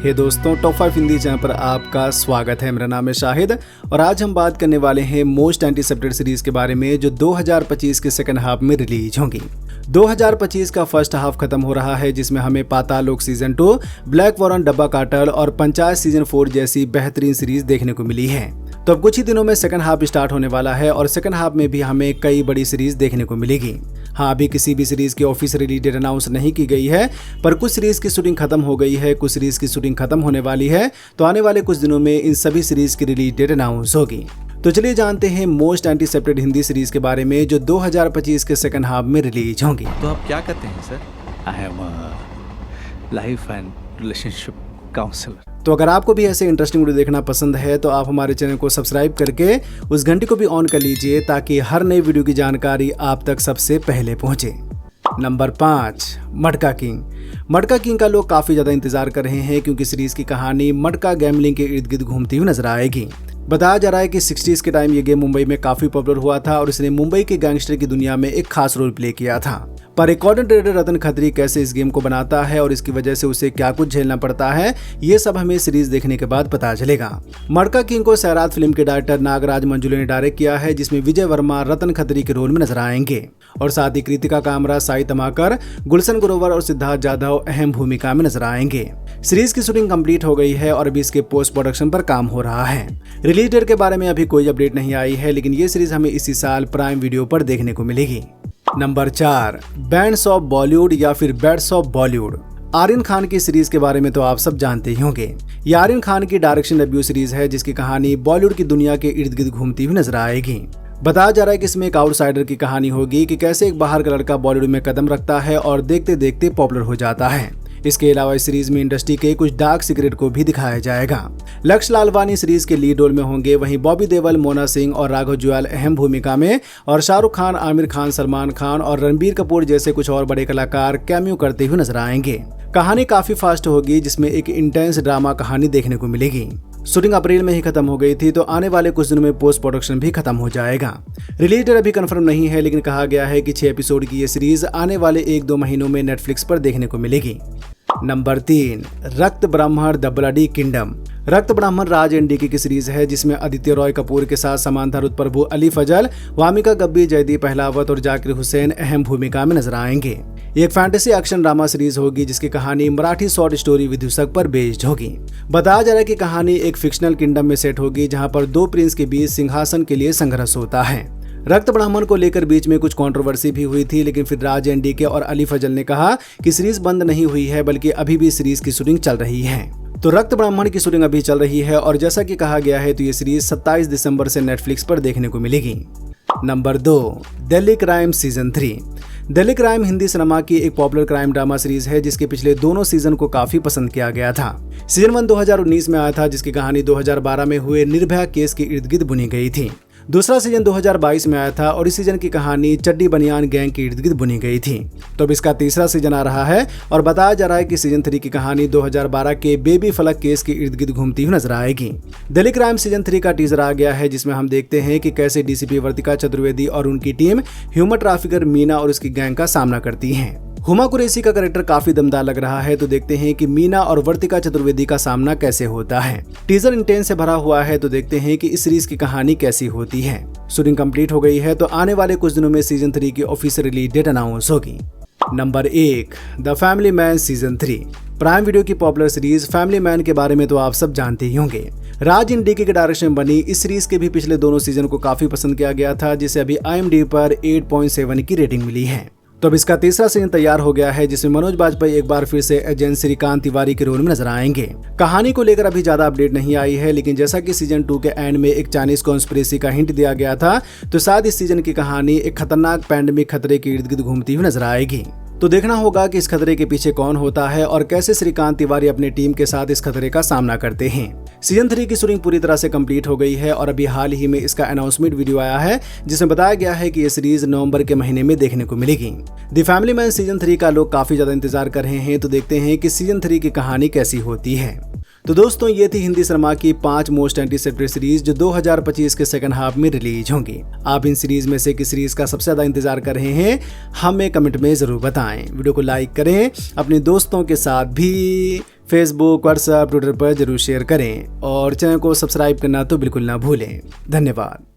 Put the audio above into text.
हे दोस्तों, top 5 Hindi channel पर आपका स्वागत है। मेरा नाम है शाहिद और आज हम बात करने वाले हैं मोस्ट एंटीसेप्टेड सीरीज के बारे में जो 2025 के सेकंड हाफ में रिलीज होंगी। 2025 का फर्स्ट हाफ खत्म हो रहा है जिसमें हमें पाताल लोक सीजन 2, ब्लैक वॉरन, डब्बा कार्टेल और पंचायत सीजन 4 जैसी बेहतरीन सीरीज देखने को मिली है। तो अब कुछ ही दिनों में सेकंड हाफ स्टार्ट होने वाला है और सेकंड हाफ में भी हमें कई बड़ी सीरीज देखने को मिलेगी। हाँ, अभी किसी भी सीरीज की ऑफिशियल रिलीज डेट अनाउंस नहीं की गई है, पर कुछ सीरीज की शूटिंग खत्म हो गई है, कुछ सीरीज की शूटिंग खत्म होने वाली है। तो आने वाले कुछ दिनों में इन सभी सीरीज की रिलीज डेट अनाउंस होगी। तो चलिए जानते हैं मोस्ट एंटीसेप्टेड हिंदी सीरीज के बारे में जो 2025 के सेकंड हाफ में रिलीज होंगी। तो आप क्या करते हैं sir? I am life and relationship counsellor. तो अगर आपको भी ऐसे इंटरेस्टिंग वीडियो देखना पसंद है तो आप हमारे चैनल को सब्सक्राइब करके उस घंटी को भी ऑन कर लीजिए ताकि हर नई वीडियो की जानकारी आप तक सबसे पहले पहुंचे। नंबर 5, मटका किंग। मटका किंग का लोग काफी ज्यादा इंतजार कर रहे हैं क्योंकि सीरीज की कहानी मटका गैम्बलिंग के इर्द गिर्द घूमती हुई नजर आएगी। बताया जा रहा है कि 60s के टाइम ये गेम मुंबई में काफी पॉपुलर हुआ था और इसने मुंबई के गैंगस्टर की दुनिया में एक खास रोल प्ले किया था। पर एक कंटेंट क्रिएटर रतन खत्री कैसे इस गेम को बनाता है और इसकी वजह से उसे क्या कुछ झेलना पड़ता है, ये सब हमें सीरीज देखने के बाद पता चलेगा। मटका किंग को सैराट फिल्म के डायरेक्टर नागराज मंजुले ने डायरेक्ट किया है जिसमें विजय वर्मा रतन खत्री के रोल में नजर आएंगे और साथ ही कृतिका कामरा, साई तमाकर, गुलशन ग्रोवर और सिद्धार्थ जाधव अहम भूमिका में नजर आएंगे। सीरीज की शूटिंग कंप्लीट हो गई है और अभी इसके पोस्ट प्रोडक्शन पर काम हो रहा है। रिलीज डेट के बारे में अभी कोई अपडेट नहीं आई है, लेकिन ये सीरीज हमें इसी साल प्राइम वीडियो पर देखने को मिलेगी। नंबर 4, बैंड्स ऑफ बॉलीवुड या फिर बैड्स ऑफ बॉलीवुड। आर्यन खान की सीरीज के बारे में तो आप सब जानते ही होंगे। ये आर्यन खान की डायरेक्शन डेब्यू सीरीज है जिसकी कहानी बॉलीवुड की दुनिया के इर्द गिर्द घूमती हुई नजर आएगी। बताया जा रहा है कि इसमें एक आउटसाइडर की कहानी होगी कि कैसे एक बाहर का लड़का बॉलीवुड में कदम रखता है और देखते देखते पॉपुलर हो जाता है। इसके अलावा इस सीरीज में इंडस्ट्री के कुछ डार्क सीक्रेट को भी दिखाया जाएगा। लक्ष्य लालवानी सीरीज के लीड रोल में होंगे, वहीं बॉबी देओल, मोना सिंह और राघव जुयाल अहम भूमिका में और शाहरुख खान, आमिर खान, सलमान खान और रणबीर कपूर जैसे कुछ और बड़े कलाकार कैमियो करते हुए नजर आएंगे। कहानी काफी फास्ट होगी जिसमें एक इंटेंस ड्रामा कहानी देखने को मिलेगी। शूटिंग अप्रैल में ही खत्म हो गई थी तो आने वाले कुछ दिनों में पोस्ट प्रोडक्शन भी खत्म हो जाएगा। रिलीज डेट अभी कंफर्म नहीं है, लेकिन कहा गया है कि 6 एपिसोड की ये सीरीज आने वाले 1-2 महीनों में नेटफ्लिक्स पर देखने को मिलेगी। नंबर 3, रक्त ब्राह्मण द ब्लडी किंगडम। रक्त ब्राह्मण राज एनडीके की सीरीज है जिसमें आदित्य रॉय कपूर के साथ समांथा रुतप्रभु, अली फजल, वामिका गब्बी, जयदीप अहलावत और जाकिर हुसैन अहम भूमिका में नजर आएंगे। ये एक फैंटेसी एक्शन ड्रामा सीरीज होगी जिसकी कहानी मराठी शॉर्ट स्टोरी विदूषक पर बेस्ड होगी। बताया जा रहा है कि कहानी एक फिक्शनल किंगडम में सेट होगी जहां पर 2 प्रिंस के बीच सिंहासन के लिए संघर्ष होता है। रक्त ब्राह्मण को लेकर बीच में कुछ कंट्रोवर्सी भी हुई थी, लेकिन फिर राज एनडीके और अली फजल ने कहा कि सीरीज बंद नहीं हुई है बल्कि अभी भी सीरीज की शूटिंग चल रही है। तो रक्त ब्राह्मण की शूटिंग अभी चल रही है और जैसा कि कहा गया है तो ये सीरीज 27 दिसंबर से नेटफ्लिक्स पर देखने को मिलेगी। Number 2, Delhi crime season 3। Delhi crime Hindi cinema की एक पॉपुलर क्राइम ड्रामा सीरीज है जिसके पिछले दोनों सीजन को काफी पसंद किया गया था। सीजन 1 2019 में आया था जिसकी कहानी 2012 में हुए निर्भया केस के इर्द गिर्द बुनी गई थी। दूसरा सीजन 2022 में आया था और इस सीजन की कहानी चड्डी बनियान गैंग के इर्द गिर्द बुनी गई थी। तो अब इसका तीसरा सीजन आ रहा है और बताया जा रहा है कि सीजन 3 की कहानी 2012 के बेबी फलक केस के इर्द गिर्द घूमती हुई नजर आएगी। दिल्ली क्राइम सीजन 3 का टीजर आ गया है जिसमें हम देखते हैं कि कैसे डीसीपी वर्तिका चतुर्वेदी और उनकी टीम ह्यूमन ट्रैफिकर मीना और उसकी गैंग का सामना करती है। हुमा कुरैशी का कैरेक्टर काफी दमदार लग रहा है, तो देखते हैं कि मीना और वर्तिका चतुर्वेदी का सामना कैसे होता है। टीजर इंटेंस से भरा हुआ है, तो देखते हैं कि इस सीरीज की कहानी कैसी होती है। शूटिंग कंप्लीट हो गई है तो आने वाले कुछ दिनों में सीजन 3 की ऑफिशियल रिलीज डेट अनाउंस होगी। Number 1, the family man season 3। Prime video की पॉपुलर सीरीज फैमिली मैन के बारे में तो आप सब जानते ही होंगे। राज एनडीके के डायरेक्शन में बनी इस सीरीज के भी पिछले दोनों सीजन को काफी पसंद किया गया था, जिसे अभी IMDb पर 8.7 की रेटिंग मिली है। तो अब इसका तीसरा सीजन तैयार हो गया है जिसमें मनोज बाजपेयी एक बार फिर से एजेंट श्रीकांत तिवारी के रोल में नजर आएंगे। कहानी को लेकर अभी ज्यादा अपडेट नहीं आई है, लेकिन जैसा कि सीजन 2 के एंड में एक चाइनीज कॉन्स्पिरेसी का हिंट दिया गया था, तो शायद इस सीजन की कहानी एक खतरनाक पैंडेमिक खतरे के इर्द गिर्द घूमती हुई नजर आएगी। तो देखना होगा कि इस खतरे के पीछे कौन होता है और कैसे श्रीकांत तिवारी अपनी टीम के साथ इस खतरे का सामना करते हैं। सीजन 3 की शूटिंग पूरी तरह से कंप्लीट हो गई है और अभी हाल ही में इसका अनाउंसमेंट वीडियो आया है जिसमें बताया गया है कि ये सीरीज नवंबर के महीने में देखने को मिलेगी। द फैमिली मैन सीजन 3 का लोग काफी ज्यादा इंतजार कर रहे हैं, तो देखते हैं कि सीजन 3 की कहानी कैसी होती है। तो दोस्तों ये थी हिंदी सिनेमा की 5 मोस्ट एंटीसिपेटेड सीरीज जो 2025 के सेकंड हाफ में रिलीज होंगी। आप इन सीरीज में से किस सीरीज का सबसे ज्यादा इंतजार कर रहे हैं हमें कमेंट में जरूर बताएं। वीडियो को लाइक करें, अपने दोस्तों के साथ भी फेसबुक, व्हाट्सएप, ट्विटर पर जरूर शेयर करें और चैनल को सब्सक्राइब करना तो बिल्कुल ना भूलें। धन्यवाद।